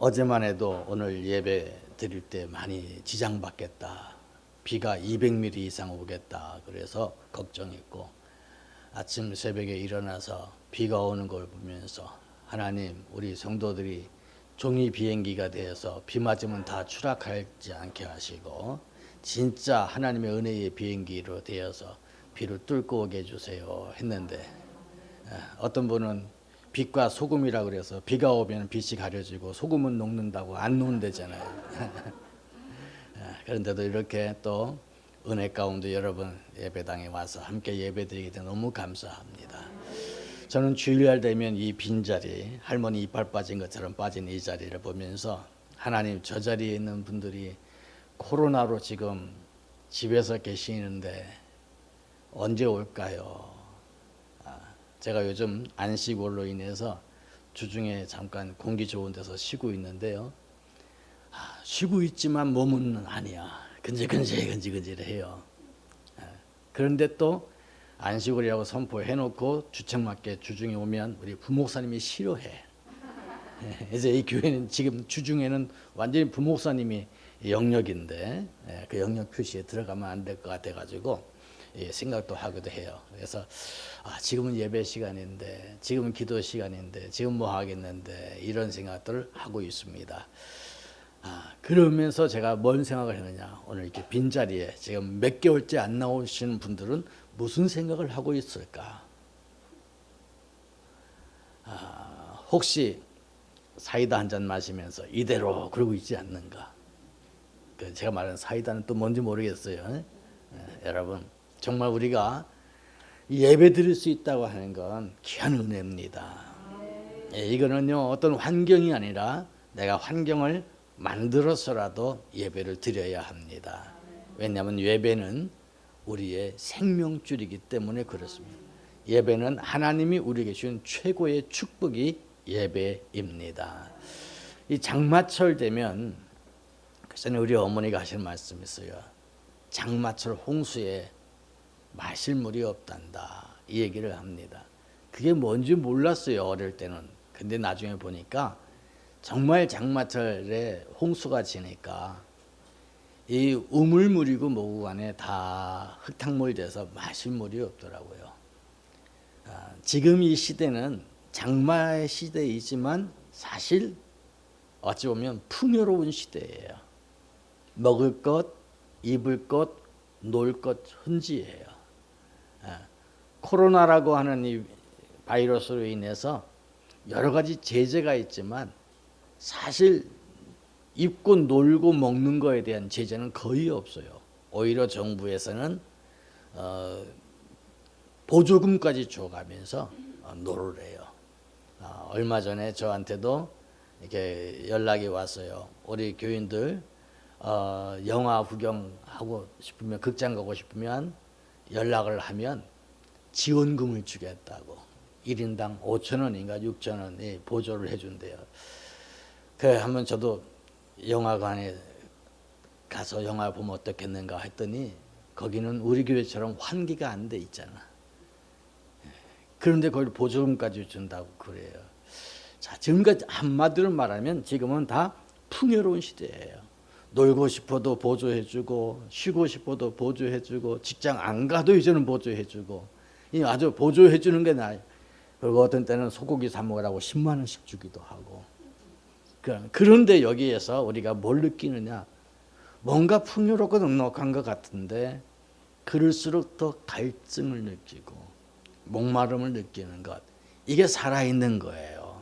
어제만 해도 오늘 예배 드릴 때 많이 지장받겠다. 비가 200mm 이상 오겠다. 그래서 걱정했고 아침 새벽에 일어나서 비가 오는 걸 보면서 하나님 우리 성도들이 종이 비행기가 되어서 비 맞으면 다 추락하지 않게 하시고 진짜 하나님의 은혜의 비행기로 되어서 비를 뚫고 오게 해주세요 했는데 어떤 분은 빛과 소금이라 그래서 비가 오면 빛이 가려지고 소금은 녹는다고 안 녹는다잖아요. 그런데도 이렇게 또 은혜 가운데 여러분 예배당에 와서 함께 예배드리게 돼 너무 감사합니다. 저는 주일날 되면 이 빈자리, 할머니 이빨 빠진 것처럼 빠진 이 자리를 보면서 하나님 저 자리에 있는 분들이 코로나로 지금 집에서 계시는데 언제 올까요? 제가 요즘 안식월로 인해서 주중에 잠깐 공기 좋은 데서 쉬고 있는데요. 쉬고 있지만 몸은 아니야. 근질근질해요. 그런데 또 안식월이라고 선포해놓고 주책맞게 주중에 오면 우리 부목사님이 싫어해. 이제 이 교회는 지금 주중에는 완전히 부목사님이 영역인데 그 영역 표시에 들어가면 안 될 것 같아가지고 생각도 하기도 해요. 그래서 지금은 예배 시간인데 지금은 기도 시간인데 지금 뭐 하겠는데 이런 생각들을 하고 있습니다. 그러면서 제가 뭔 생각을 했느냐, 오늘 이렇게 빈자리에 지금 몇 개월째 안 나오시는 분들은 무슨 생각을 하고 있을까? 혹시 사이다 한 잔 마시면서 이대로 그러고 있지 않는가? 제가 말하는 사이다는 또 뭔지 모르겠어요. 여러분 정말 우리가 예배 드릴 수 있다고 하는 건 귀한 은혜입니다. 이거는요 어떤 환경이 아니라 내가 환경을 만들어서라도 예배를 드려야 합니다. 왜냐하면 예배는 우리의 생명줄이기 때문에 그렇습니다. 예배는 하나님이 우리에게 주신 최고의 축복이 예배입니다. 이 장마철 되면 그전에 우리 어머니가 하시는 말씀이 있어요. 장마철 홍수에 마실 물이 없단다 이 얘기를 합니다. 그게 뭔지 몰랐어요 어릴 때는. 근데 나중에 보니까 정말 장마철에 홍수가 지니까 이 우물물이고 뭐고 간에 다 흙탕물이 돼서 마실 물이 없더라고요. 지금 이 시대는 장마의 시대이지만 사실 어찌 보면 풍요로운 시대예요. 먹을 것, 입을 것, 놀 것 hun지예요. 코로나라고 하는 이 바이러스로 인해서 여러 가지 제재가 있지만 사실 입고 놀고 먹는 거에 대한 제재는 거의 없어요. 오히려 정부에서는 보조금까지 줘가면서 놀으래요. 얼마 전에 저한테도 이렇게 연락이 왔어요. 우리 교인들 영화 구경하고 싶으면 극장 가고 싶으면 연락을 하면 지원금을 주겠다고 1인당 5,000원인가 6,000원이 보조를 해준대요. 그래 한번 저도 영화관에 가서 영화 보면 어떻겠는가 했더니 거기는 우리 교회처럼 환기가 안 돼 있잖아. 그런데 거기 보조금까지 준다고 그래요. 자, 지금까지 한마디로 말하면 지금은 다 풍요로운 시대예요. 놀고 싶어도 보조해주고 쉬고 싶어도 보조해주고 직장 안 가도 이제는 보조해주고 이 아주 보조해주는 게 나아요. 그리고 어떤 때는 소고기 사 먹으라고 10만 원씩 주기도 하고. 그런데 여기에서 우리가 뭘 느끼느냐, 뭔가 풍요롭고 넉넉한 것 같은데 그럴수록 더 갈증을 느끼고 목마름을 느끼는 것, 이게 살아있는 거예요.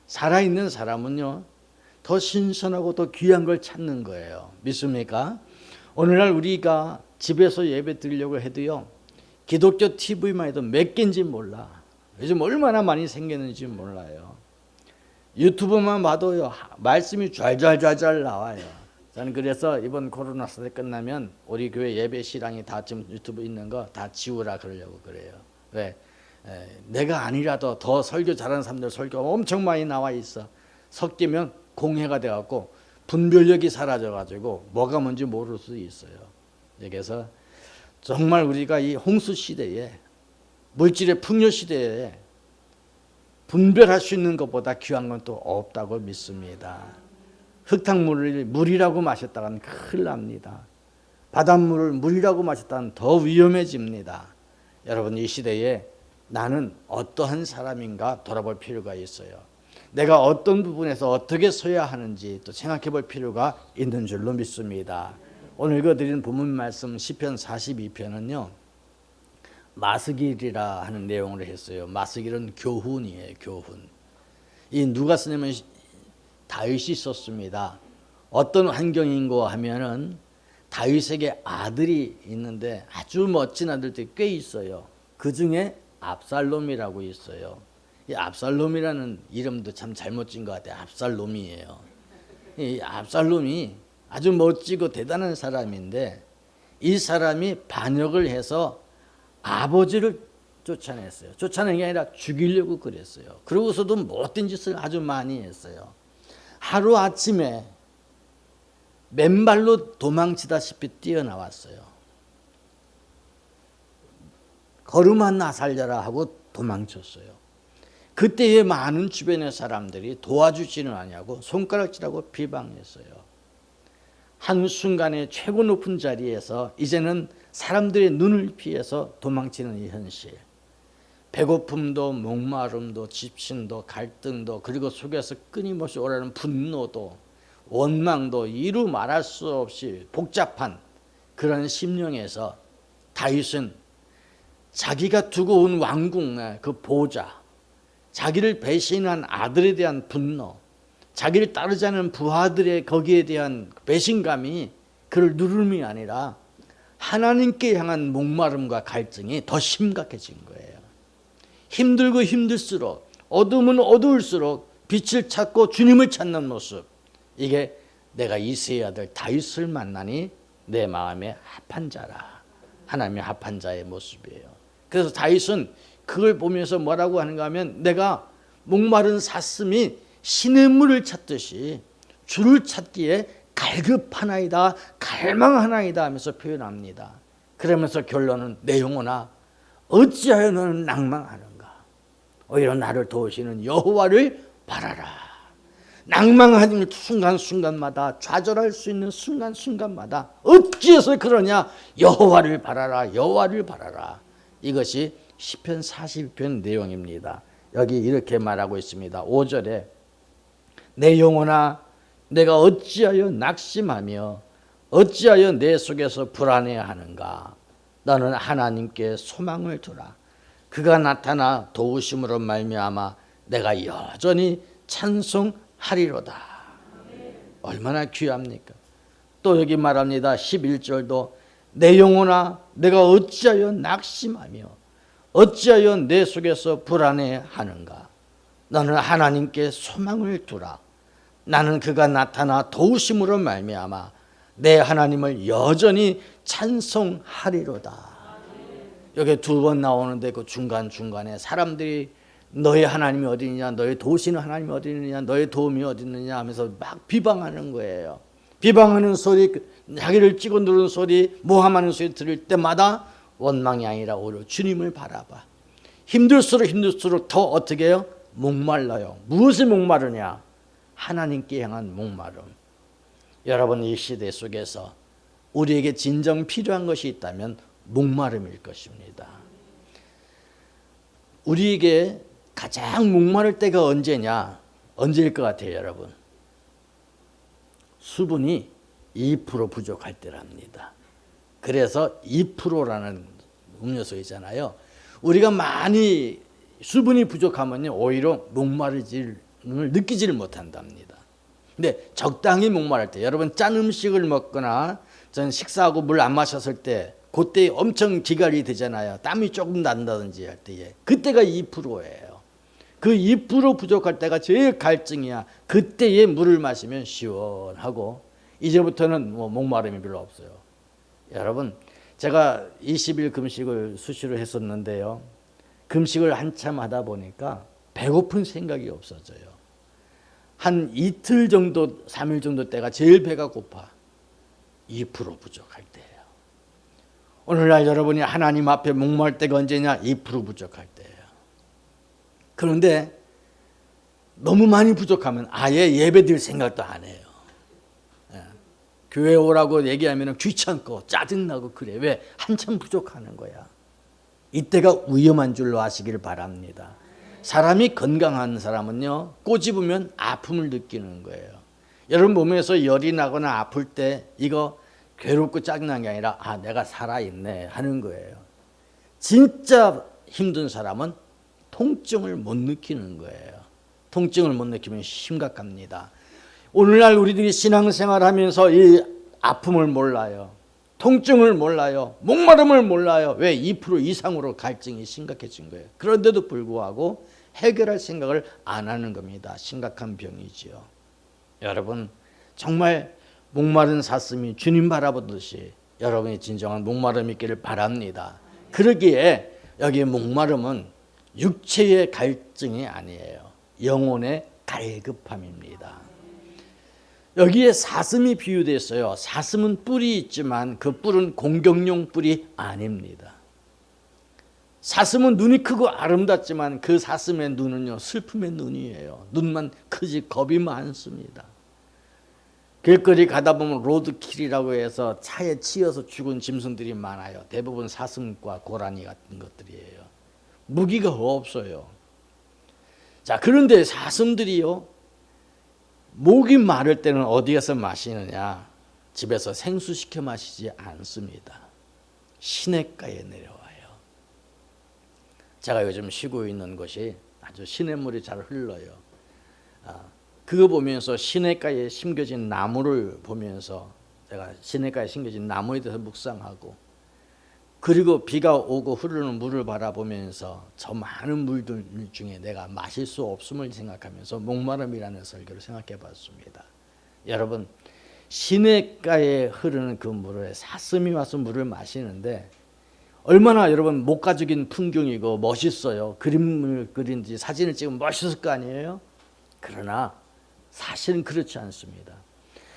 살아있는 사람은요 더 신선하고 더 귀한 걸 찾는 거예요. 믿습니까? 오늘날 우리가 집에서 예배 드리려고 해도요 기독교 TV만 해도 몇 개인지 몰라. 요즘 얼마나 많이 생겼는지 몰라요. 유튜브만 봐도요 말씀이 좔좔 나와요. 저는 그래서 이번 코로나 사태 끝나면 우리 교회 예배 시랑이 다 지금 유튜브 있는 거 다 지우라 그러려고 그래요. 왜? 내가 아니라도 더 설교 잘하는 사람들 설교 엄청 많이 나와 있어. 섞이면 공해가 돼갖고 분별력이 사라져가지고 뭐가 뭔지 모를 수 있어요. 그래서 정말 우리가 이 홍수 시대에 물질의 풍요 시대에 분별할 수 있는 것보다 귀한 건 또 없다고 믿습니다. 흙탕물을 물이라고 마셨다간 큰일 납니다. 바닷물을 물이라고 마셨다간 더 위험해집니다. 여러분, 이 시대에 나는 어떠한 사람인가 돌아볼 필요가 있어요. 내가 어떤 부분에서 어떻게 서야 하는지 또 생각해 볼 필요가 있는 줄로 믿습니다. 오늘 읽어드린 본문 말씀 시편 42편은요 마스길이라 하는 내용으로 했어요. 마스길은 교훈이에요. 교훈. 이 누가 쓰냐면 다윗이 썼습니다. 어떤 환경인고 하면은 다윗에게 아들이 있는데 아주 멋진 아들들이 꽤 있어요. 그 중에 압살롬이라고 있어요. 이 압살롬이라는 이름도 참 잘못 지은 것 같아요. 압살롬이에요. 이 압살롬이 아주 멋지고 대단한 사람인데 이 사람이 반역을 해서 아버지를 쫓아냈어요. 쫓아낸 게 아니라 죽이려고 그랬어요. 그러고서도 못된 짓을 아주 많이 했어요. 하루아침에 맨발로 도망치다시피 뛰어나왔어요. 걸음 하나 살려라 하고 도망쳤어요. 그때에 많은 주변의 사람들이 도와주지는 않냐고 손가락질하고 비방했어요. 한순간에 최고 높은 자리에서 이제는 사람들의 눈을 피해서 도망치는 이 현실. 배고픔도 목마름도 집신도 갈등도 그리고 속에서 끊임없이 오라는 분노도 원망도 이루 말할 수 없이 복잡한 그런 심령에서 다윗은 자기가 두고 온 왕궁 그 보좌, 자기를 배신한 아들에 대한 분노, 자기를 따르지 않은 부하들의 거기에 대한 배신감이 그를 누름이 아니라 하나님께 향한 목마름과 갈증이 더 심각해진 거예요. 힘들고 힘들수록 어두우면 어두울수록 빛을 찾고 주님을 찾는 모습, 이게 내가 이새의 아들 다윗을 만나니 내 마음에 합한 자라. 하나님의 합한 자의 모습이에요. 그래서 다윗은 그걸 보면서 뭐라고 하는가 하면 내가 목마른 사슴이 시냇물을 찾듯이 주를 찾기에 갈급하나이다, 갈망하나이다 하면서 표현합니다. 그러면서 결론은 내 영혼아 어찌하여 너는 낭망하는가? 오히려 나를 도우시는 여호와를 바라라. 낭망하는 순간순간마다 좌절할 수 있는 순간순간마다 어찌해서 그러냐? 여호와를 바라라, 여호와를 바라라. 이것이 시편 42편 내용입니다. 여기 이렇게 말하고 있습니다. 5절에 내 영혼아 내가 어찌하여 낙심하며 어찌하여 내 속에서 불안해하는가? 너는 하나님께 소망을 두라. 그가 나타나 도우심으로 말미암아 내가 여전히 찬송하리로다. 얼마나 귀합니까? 또 여기 말합니다. 11절도 내 영혼아 내가 어찌하여 낙심하며 어찌하여 내 속에서 불안해하는가? 너는 하나님께 소망을 두라. 나는 그가 나타나 도우심으로 말미암아 내 하나님을 여전히 찬송하리로다. 여기 두 번 나오는데 그 중간중간에 사람들이 너의 하나님이 어디 있느냐, 너의 도우시는 하나님이 어디 있느냐, 너의 도움이 어디 있느냐 하면서 막 비방하는 거예요. 비방하는 소리, 자기를 찍어 누르는 소리, 모함하는 소리 들을 때마다 원망이 아니라 오히려 주님을 바라봐. 힘들수록 더 어떻게 해요? 목말라요. 무엇이 목마르냐? 하나님께 향한 목마름. 여러분, 이 시대 속에서 우리에게 진정 필요한 것이 있다면 목마름일 것입니다. 우리에게 가장 목마를 때가 언제냐? 언제일 것 같아요, 여러분? 수분이 2% 부족할 때랍니다. 그래서 2%라는 음료수 있잖아요. 우리가 많이 수분이 부족하면요, 오히려 목마름을 느끼지를 못한답니다. 근데 적당히 목마를 때, 여러분 짠 음식을 먹거나 전 식사하고 물 안 마셨을 때 그때 엄청 기갈이 되잖아요. 땀이 조금 난다든지 할 때에. 그때가 2%예요. 그 2% 부족할 때가 제일 갈증이야. 그때에 물을 마시면 시원하고 이제부터는 뭐 목마름이 별로 없어요. 여러분, 제가 20일 금식을 수시로 했었는데요. 금식을 한참 하다 보니까 배고픈 생각이 없어져요. 한 이틀 정도, 3일 정도 때가 제일 배가 고파. 2% 부족할 때예요. 오늘날 여러분이 하나님 앞에 목마를 때가 언제냐? 2% 부족할 때예요. 그런데 너무 많이 부족하면 아예 예배 드릴 생각도 안 해요. 예. 교회 오라고 얘기하면 귀찮고 짜증나고 그래. 왜? 한참 부족하는 거야. 이때가 위험한 줄로 아시길 바랍니다. 사람이 건강한 사람은요, 꼬집으면 아픔을 느끼는 거예요. 여러분 몸에서 열이 나거나 아플 때 이거 괴롭고 짜증난 게 아니라 아, 내가 살아있네 하는 거예요. 진짜 힘든 사람은 통증을 못 느끼는 거예요. 통증을 못 느끼면 심각합니다. 오늘날 우리들이 신앙생활하면서 이 아픔을 몰라요. 통증을 몰라요. 목마름을 몰라요. 왜? 2% 이상으로 갈증이 심각해진 거예요. 그런데도 불구하고 해결할 생각을 안 하는 겁니다. 심각한 병이지요. 여러분 정말 목마른 사슴이 주님 바라보듯이 여러분의 진정한 목마름이 있기를 바랍니다. 그러기에 여기 목마름은 육체의 갈증이 아니에요. 영혼의 갈급함입니다. 여기에 사슴이 비유됐어요. 사슴은 뿔이 있지만 그 뿔은 공격용 뿔이 아닙니다. 사슴은 눈이 크고 아름답지만 그 사슴의 눈은요, 슬픔의 눈이에요. 눈만 크지 겁이 많습니다. 길거리 가다 보면 로드킬이라고 해서 차에 치여서 죽은 짐승들이 많아요. 대부분 사슴과 고라니 같은 것들이에요. 무기가 없어요. 자, 그런데 사슴들이요, 목이 마를 때는 어디 가서 마시느냐? 집에서 생수시켜 마시지 않습니다. 시냇가에 내려와요. 제가 요즘 쉬고 있는 곳이 아주 시냇물이 잘 흘러요. 그거 보면서 시냇가에 심겨진 나무를 보면서 제가 시냇가에 심겨진 나무에 대해서 묵상하고, 그리고 비가 오고 흐르는 물을 바라보면서 저 많은 물들 중에 내가 마실 수 없음을 생각하면서 목마름이라는 설교를 생각해 봤습니다. 여러분 시냇가에 흐르는 그 물에 사슴이 와서 물을 마시는데 얼마나 여러분 목가적인 풍경이고 멋있어요. 그림을 그린지 사진을 찍으면 멋있을 거 아니에요. 그러나 사실은 그렇지 않습니다.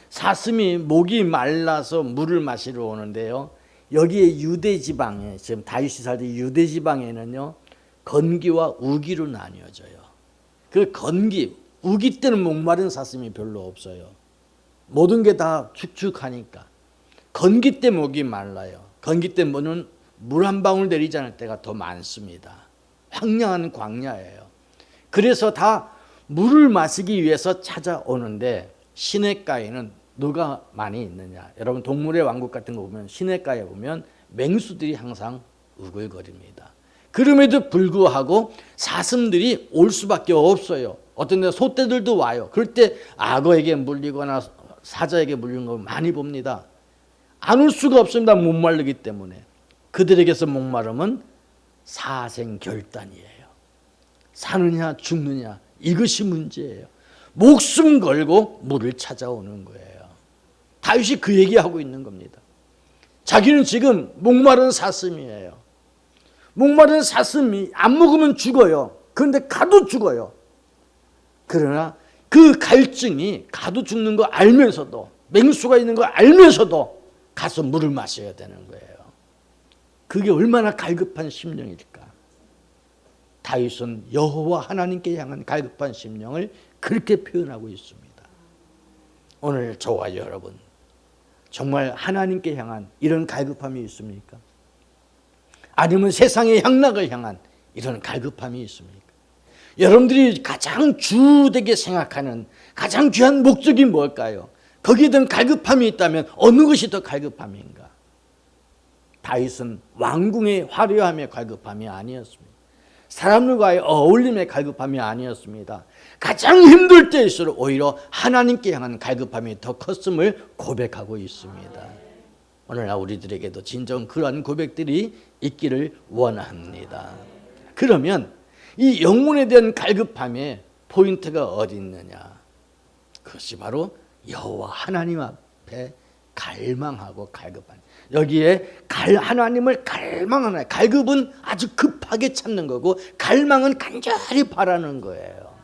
사슴이 목이 말라서 물을 마시러 오는데요, 여기에 유대지방에, 지금 다윗이 살던 유대지방에는요, 건기와 우기로 나뉘어져요. 그 건기, 우기 때는 목마른 사슴이 별로 없어요. 모든 게 다 축축하니까. 건기 때 목이 말라요. 건기 때 물은 물 한 방울 내리지 않을 때가 더 많습니다. 황량한 광야예요. 그래서 다 물을 마시기 위해서 찾아오는데 시냇가에는 누가 많이 있느냐? 여러분 동물의 왕국 같은 거 보면 시냇가에 보면 맹수들이 항상 우글거립니다. 그럼에도 불구하고 사슴들이 올 수밖에 없어요. 어떤 데 소떼들도 와요. 그럴 때 악어에게 물리거나 사자에게 물리는 걸 많이 봅니다. 안 올 수가 없습니다. 못 마르기 때문에. 그들에게서 목마름은 사생결단이에요. 사느냐 죽느냐 이것이 문제예요. 목숨 걸고 물을 찾아오는 거예요. 다윗이 그 얘기하고 있는 겁니다. 자기는 지금 목마른 사슴이에요. 목마른 사슴이 안 먹으면 죽어요. 그런데 가도 죽어요. 그러나 그 갈증이 가도 죽는 거 알면서도, 맹수가 있는 거 알면서도 가서 물을 마셔야 되는 거예요. 그게 얼마나 갈급한 심령일까. 다윗은 여호와 하나님께 향한 갈급한 심령을 그렇게 표현하고 있습니다. 오늘 저와 여러분 정말 하나님께 향한 이런 갈급함이 있습니까? 아니면 세상의 향락을 향한 이런 갈급함이 있습니까? 여러분들이 가장 주되게 생각하는 가장 귀한 목적이 뭘까요? 거기에 대한 갈급함이 있다면 어느 것이 더 갈급함인가? 다윗은 왕궁의 화려함의 갈급함이 아니었습니다. 사람들과의 어울림의 갈급함이 아니었습니다. 가장 힘들 때일수록 오히려 하나님께 향한 갈급함이 더 컸음을 고백하고 있습니다. 오늘날 우리들에게도 진정 그러한 고백들이 있기를 원합니다. 그러면 이 영혼에 대한 갈급함의 포인트가 어디 있느냐? 그것이 바로 여호와 하나님 앞에 갈망하고 갈급한, 여기에 하나님을 갈망하는, 갈급은 아주 급하게 찾는 거고 갈망은 간절히 바라는 거예요.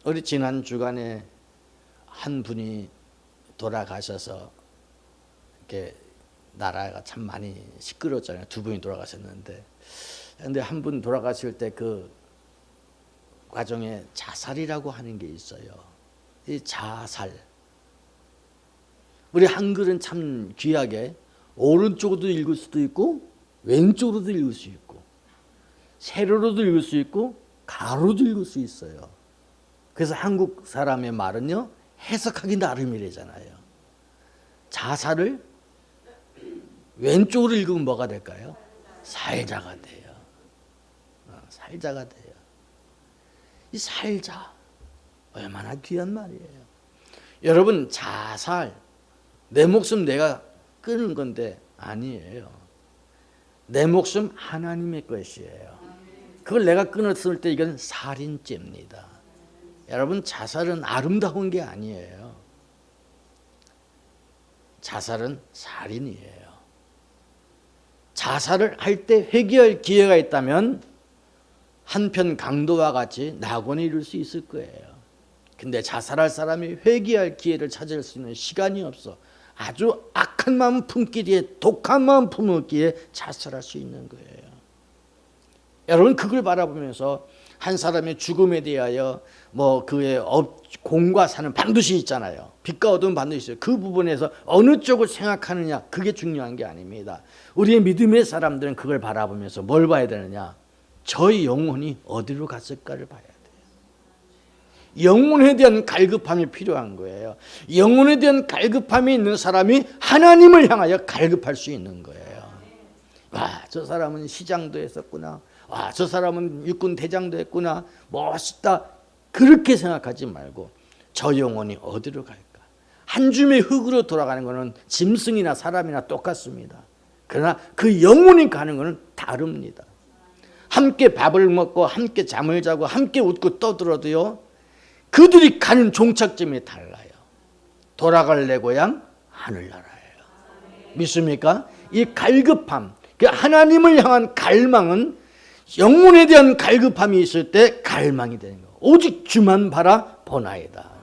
우리 지난 주간에 한 분이 돌아가셔서 이렇게 나라가 참 많이 시끄러웠잖아요. 두 분이 돌아가셨는데 근데 한 분 돌아가실 때 그 과정에 자살이라고 하는 게 있어요. 이 자살. 우리 한글은 참 귀하게 오른쪽으로도 읽을 수도 있고 왼쪽으로도 읽을 수 있고 세로로도 읽을 수 있고 가로도 읽을 수 있어요. 그래서 한국 사람의 말은요, 해석하기 나름이래잖아요. 자살을 왼쪽으로 읽으면 뭐가 될까요? 살자가 돼요. 살자가 돼요. 이 살자 얼마나 귀한 말이에요. 여러분, 자살 내 목숨 내가 끊은 건데 아니에요. 내 목숨 하나님의 것이에요. 그걸 내가 끊었을 때 이건 살인죄입니다. 여러분, 자살은 아름다운 게 아니에요. 자살은 살인이에요. 자살을 할 때 회개할 기회가 있다면 한편 강도와 같이 낙원에 이룰 수 있을 거예요. 근데 자살할 사람이 회개할 기회를 찾을 수 있는 시간이 없어. 아주 악한 마음 품기에 독한 마음 품기에 자살할 수 있는 거예요. 여러분, 그걸 바라보면서 한 사람의 죽음에 대하여 뭐 그의 공과 사는 반드시 있잖아요. 빛과 어둠은 반드시 있어요. 그 부분에서 어느 쪽을 생각하느냐, 그게 중요한 게 아닙니다. 우리의 믿음의 사람들은 그걸 바라보면서 뭘 봐야 되느냐, 저의 영혼이 어디로 갔을까를 봐야 돼요. 영혼에 대한 갈급함이 필요한 거예요. 영혼에 대한 갈급함이 있는 사람이 하나님을 향하여 갈급할 수 있는 거예요. 와, 저 사람은 시장도 했었구나. 와, 저 사람은 육군 대장도 했구나. 멋있다. 그렇게 생각하지 말고 저 영혼이 어디로 갈까? 한 줌의 흙으로 돌아가는 것은 짐승이나 사람이나 똑같습니다. 그러나 그 영혼이 가는 것은 다릅니다. 함께 밥을 먹고 함께 잠을 자고 함께 웃고 떠들어도요, 그들이 가는 종착점이 달라요. 돌아갈 내 고향 하늘나라예요. 믿습니까? 이 갈급함, 하나님을 향한 갈망은 영혼에 대한 갈급함이 있을 때 갈망이 되는 거예요. 오직 주만 바라보나이다.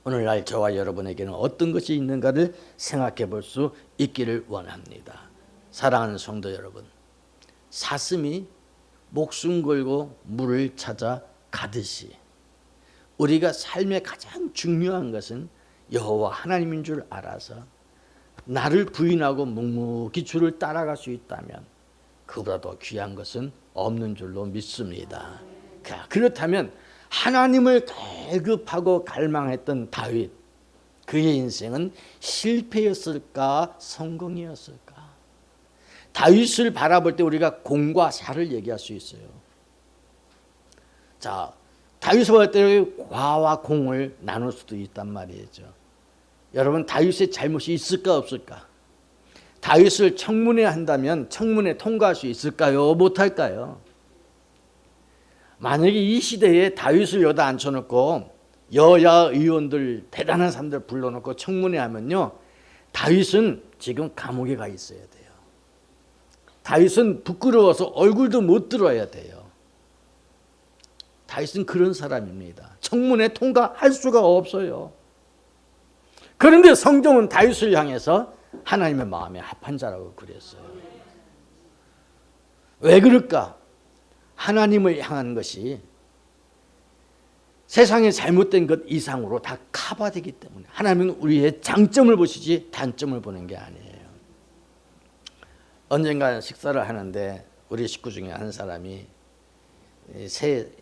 오늘날 저와 여러분에게는 어떤 것이 있는가를 생각해 볼 수 있기를 원합니다. 사랑하는 성도 여러분, 사슴이 목숨 걸고 물을 찾아 가듯이 우리가 삶의 가장 중요한 것은 여호와 하나님인 줄 알아서 나를 부인하고 묵묵히 주를 따라갈 수 있다면 그보다 더 귀한 것은 없는 줄로 믿습니다. 그렇다면 하나님을 갈급하고 갈망했던 다윗, 그의 인생은 실패였을까 성공이었을까? 다윗을 바라볼 때 우리가 공과 사를 얘기할 수 있어요. 자, 다윗을 볼 때 과와 공을 나눌 수도 있단 말이죠. 여러분, 다윗의 잘못이 있을까 없을까? 다윗을 청문회 한다면 청문회 통과할 수 있을까요? 못할까요? 만약에 이 시대에 다윗을 여기다 앉혀놓고 여야 의원들 대단한 사람들 불러놓고 청문회 하면요, 다윗은 지금 감옥에 가 있어야 돼요. 다윗은 부끄러워서 얼굴도 못 들어야 돼요. 다윗은 그런 사람입니다. 청문회 통과할 수가 없어요. 그런데 성경은 다윗을 향해서 하나님의 마음에 합한 자라고 그랬어요. 왜 그럴까? 하나님을 향한 것이 세상의 잘못된 것 이상으로 다 커버되기 때문에 하나님은 우리의 장점을 보시지 단점을 보는 게 아니에요. 언젠가 식사를 하는데 우리 식구 중에 한 사람이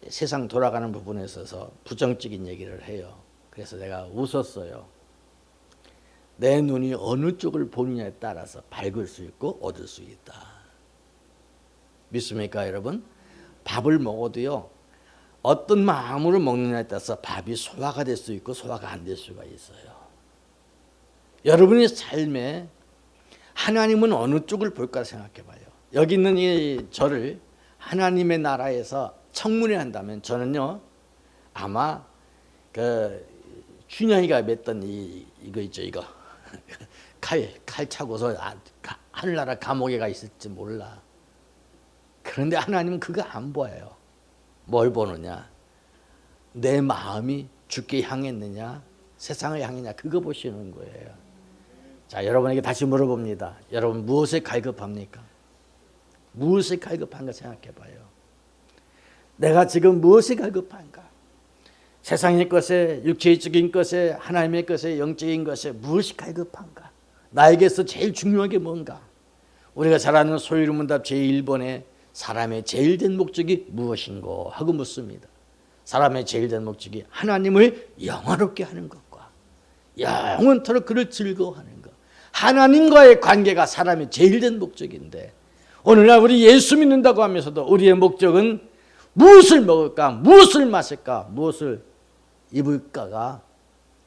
세상 돌아가는 부분에 있어서 부정적인 얘기를 해요. 그래서 내가 웃었어요. 내 눈이 어느 쪽을 보느냐에 따라서 밝을 수 있고 어두울 수 있다. 믿습니까, 여러분? 밥을 먹어도요, 어떤 마음으로 먹느냐에 따라서 밥이 소화가 될 수 있고 소화가 안 될 수가 있어요. 여러분의 삶에 하나님은 어느 쪽을 볼까 생각해 봐요. 여기 있는 이 저를 하나님의 나라에서 청문회 한다면 저는요, 아마 그 춘향이가 맸던 이거 있죠, 이거 칼 차고서 하늘나라 감옥에 가 있을지 몰라. 그런데 하나님은 그거 안 보여요. 뭘 보느냐? 내 마음이 주께 향했느냐, 세상을 향했느냐, 그거 보시는 거예요. 자, 여러분에게 다시 물어봅니다. 여러분 무엇에 갈급합니까? 무엇이 갈급한가 생각해 봐요. 내가 지금 무엇이 갈급한가? 세상의 것에, 육체적인 것에, 하나님의 것에, 영적인 것에 무엇이 갈급한가? 나에게서 제일 중요한 게 뭔가? 우리가 잘 아는 소유문답 제1번에 사람의 제일 된 목적이 무엇인고 하고 묻습니다. 사람의 제일 된 목적이 하나님을 영화롭게 하는 것과 영원토록 그를 즐거워하는 것. 하나님과의 관계가 사람의 제일 된 목적인데, 오늘날 우리 예수 믿는다고 하면서도 우리의 목적은 무엇을 먹을까, 무엇을 마실까, 무엇을 입을까가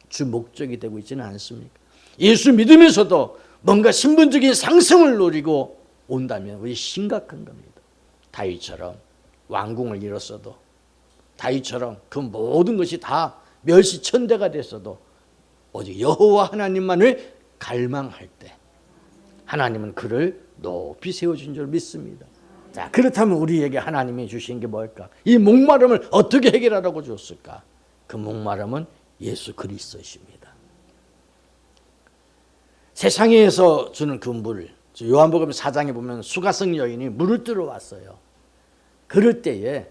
주 목적이 되고 있지는 않습니까? 예수 믿으면서도 뭔가 신분적인 상승을 노리고 온다면 우리 심각한 겁니다. 다윗처럼 왕궁을 잃었어도, 다윗처럼 그 모든 것이 다 멸시천대가 됐어도 오직 여호와 하나님만을 갈망할 때 하나님은 그를 높이 세워준 줄 믿습니다. 자, 그렇다면 우리에게 하나님이 주신 게 뭘까? 이 목마름을 어떻게 해결하라고 줬을까? 그 목마름은 예수 그리스도이십니다. 세상에서 주는 그 물, 요한복음 4장에 보면 수가성 여인이 물을 뜨러 왔어요. 그럴 때에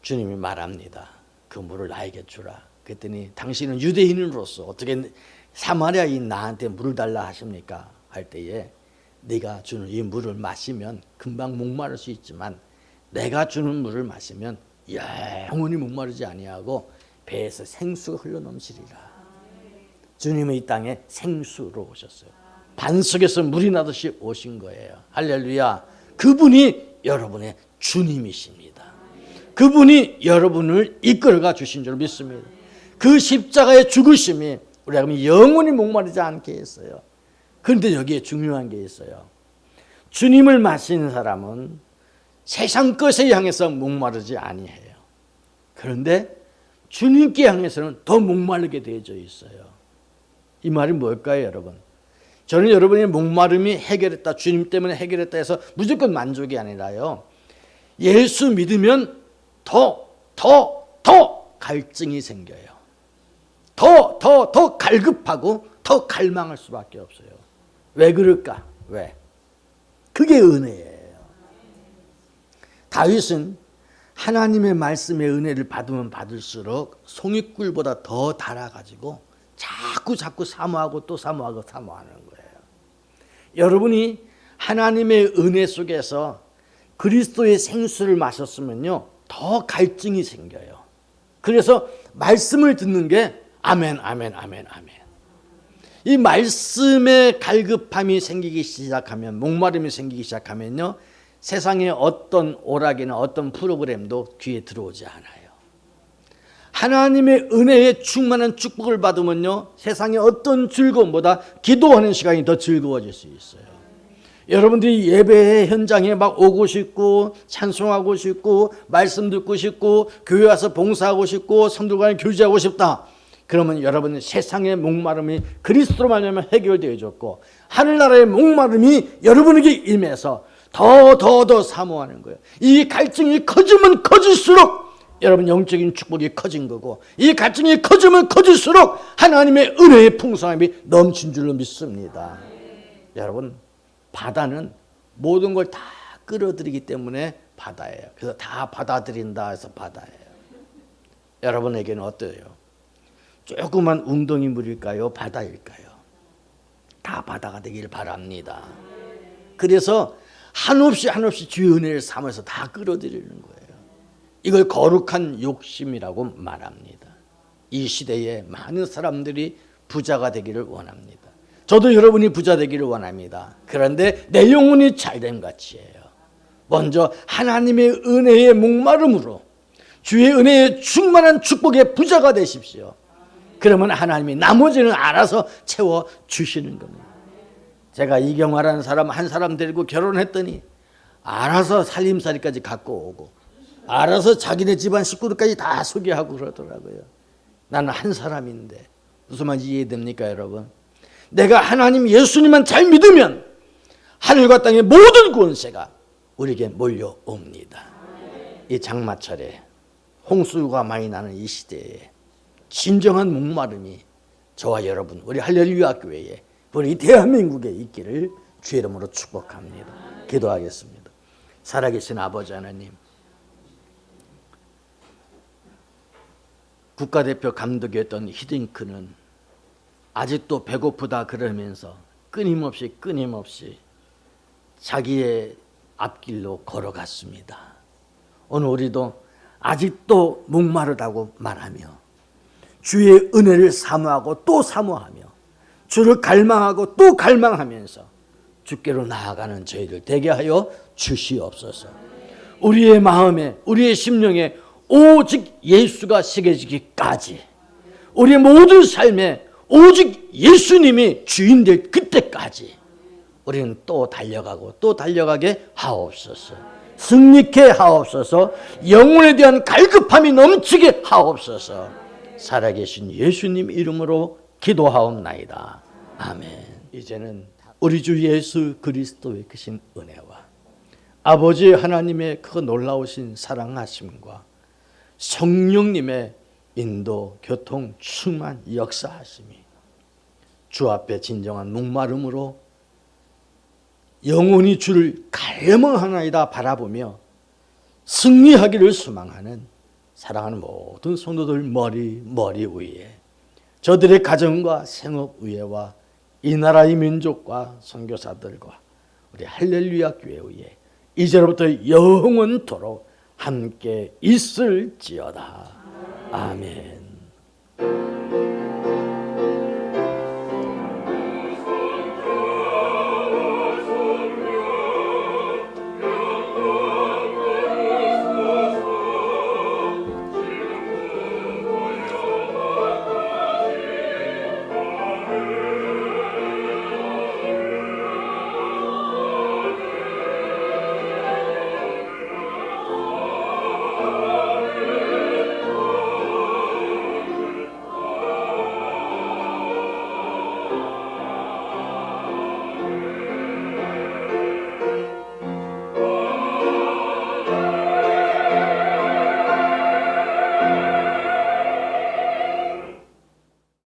주님이 말합니다. 그 물을 나에게 주라. 그랬더니 당신은 유대인으로서 어떻게 사마리아인 나한테 물을 달라 하십니까? 할 때에 네가 주는 이 물을 마시면 금방 목마를 수 있지만 내가 주는 물을 마시면 영원히 목마르지 아니하고 배에서 생수가 흘러넘치리라. 주님은 이 땅에 생수로 오셨어요. 반석에서 물이 나듯이 오신 거예요. 할렐루야. 그분이 여러분의 주님이십니다. 그분이 여러분을 이끌어가 주신 줄 믿습니다. 그 십자가의 죽으심이 우리가 영원히 목마르지 않게 했어요. 그런데 여기에 중요한 게 있어요. 주님을 마시는 사람은 세상 것에 향해서 목마르지 아니해요. 그런데 주님께 향해서는 더 목마르게 되어져 있어요. 이 말이 뭘까요, 여러분? 저는 여러분의 목마름이 해결했다, 주님 때문에 해결했다 해서 무조건 만족이 아니라요, 예수 믿으면 더 갈증이 생겨요. 더 갈급하고 더 갈망할 수밖에 없어요. 왜 그럴까? 왜? 그게 은혜예요. 다윗은 하나님의 말씀의 은혜를 받으면 받을수록 송이꿀보다 더 달아가지고 자꾸 사모하고 또 사모하는 거예요. 여러분이 하나님의 은혜 속에서 그리스도의 생수를 마셨으면요, 더 갈증이 생겨요. 그래서 말씀을 듣는 게 아멘. 이 말씀에 갈급함이 생기기 시작하면, 목마름이 생기기 시작하면요, 세상의 어떤 오락이나 어떤 프로그램도 귀에 들어오지 않아요. 하나님의 은혜에 충만한 축복을 받으면요, 세상의 어떤 즐거움보다 기도하는 시간이 더 즐거워질 수 있어요. 여러분들이 예배 현장에 막 오고 싶고, 찬송하고 싶고, 말씀 듣고 싶고, 교회 와서 봉사하고 싶고, 성도간에 교제하고 싶다. 그러면 여러분은 세상의 목마름이 그리스도로 말미암아 해결되어졌고, 하늘나라의 목마름이 여러분에게 임해서 더 사모하는 거예요. 이 갈증이 커지면 커질수록 여러분 영적인 축복이 커진 거고, 이 갈증이 커지면 커질수록 하나님의 은혜의 풍성함이 넘친 줄로 믿습니다. 여러분, 바다는 모든 걸 다 끌어들이기 때문에 바다예요. 그래서 다 받아들인다 해서 바다예요. 여러분에게는 어때요? 조그만 웅덩이 물일까요? 바다일까요? 다 바다가 되길 바랍니다. 그래서 한없이 주의 은혜를 삼아서 다 끌어들이는 거예요. 이걸 거룩한 욕심이라고 말합니다. 이 시대에 많은 사람들이 부자가 되기를 원합니다. 저도 여러분이 부자 되기를 원합니다. 그런데 내 영혼이 잘됨 같이예요. 먼저 하나님의 은혜의 목마름으로 주의 은혜의 충만한 축복의 부자가 되십시오. 그러면 하나님이 나머지는 알아서 채워주시는 겁니다. 제가 이경화라는 사람 한 사람 데리고 결혼했더니 알아서 살림살이까지 갖고 오고, 알아서 자기네 집안 식구들까지 다 소개하고 그러더라고요. 나는 한 사람인데 무슨 말인지 이해됩니까, 여러분? 내가 하나님 예수님만 잘 믿으면 하늘과 땅의 모든 권세가 우리에게 몰려옵니다. 이 장마철에 홍수가 많이 나는 이 시대에 진정한 목마름이 저와 여러분, 우리 할렐루야 교회에, 우리 대한민국에 있기를 주의 이름으로 축복합니다. 기도하겠습니다. 살아계신 아버지 하나님, 국가대표 감독이었던 히딩크는 아직도 배고프다 그러면서 끊임없이 자기의 앞길로 걸어갔습니다. 오늘 우리도 아직도 목마르다고 말하며 주의 은혜를 사모하고 또 사모하며 주를 갈망하고 또 갈망하면서 주께로 나아가는 저희들 되게 하여 주시옵소서. 우리의 마음에, 우리의 심령에 오직 예수가 새겨지기까지, 우리의 모든 삶에 오직 예수님이 주인 될 그때까지 우리는 또 달려가고 또 달려가게 하옵소서. 승리케 하옵소서. 영혼에 대한 갈급함이 넘치게 하옵소서. 살아계신 예수님 이름으로 기도하옵나이다. 아멘. 이제는 우리 주 예수 그리스도의 크신 은혜와 아버지 하나님의 그 놀라우신 사랑하심과 성령님의 인도, 교통, 충만, 역사하심이 주 앞에 진정한 목마름으로 영원히 주를 갈망하나이다 바라보며 승리하기를 소망하는 사랑하는 모든 성도들 머리 위에, 저들의 가정과 생업 위에와 이 나라의 민족과 선교사들과 우리 할렐루야 교회 위에 이제로부터 영원토록 함께 있을지어다. 아멘.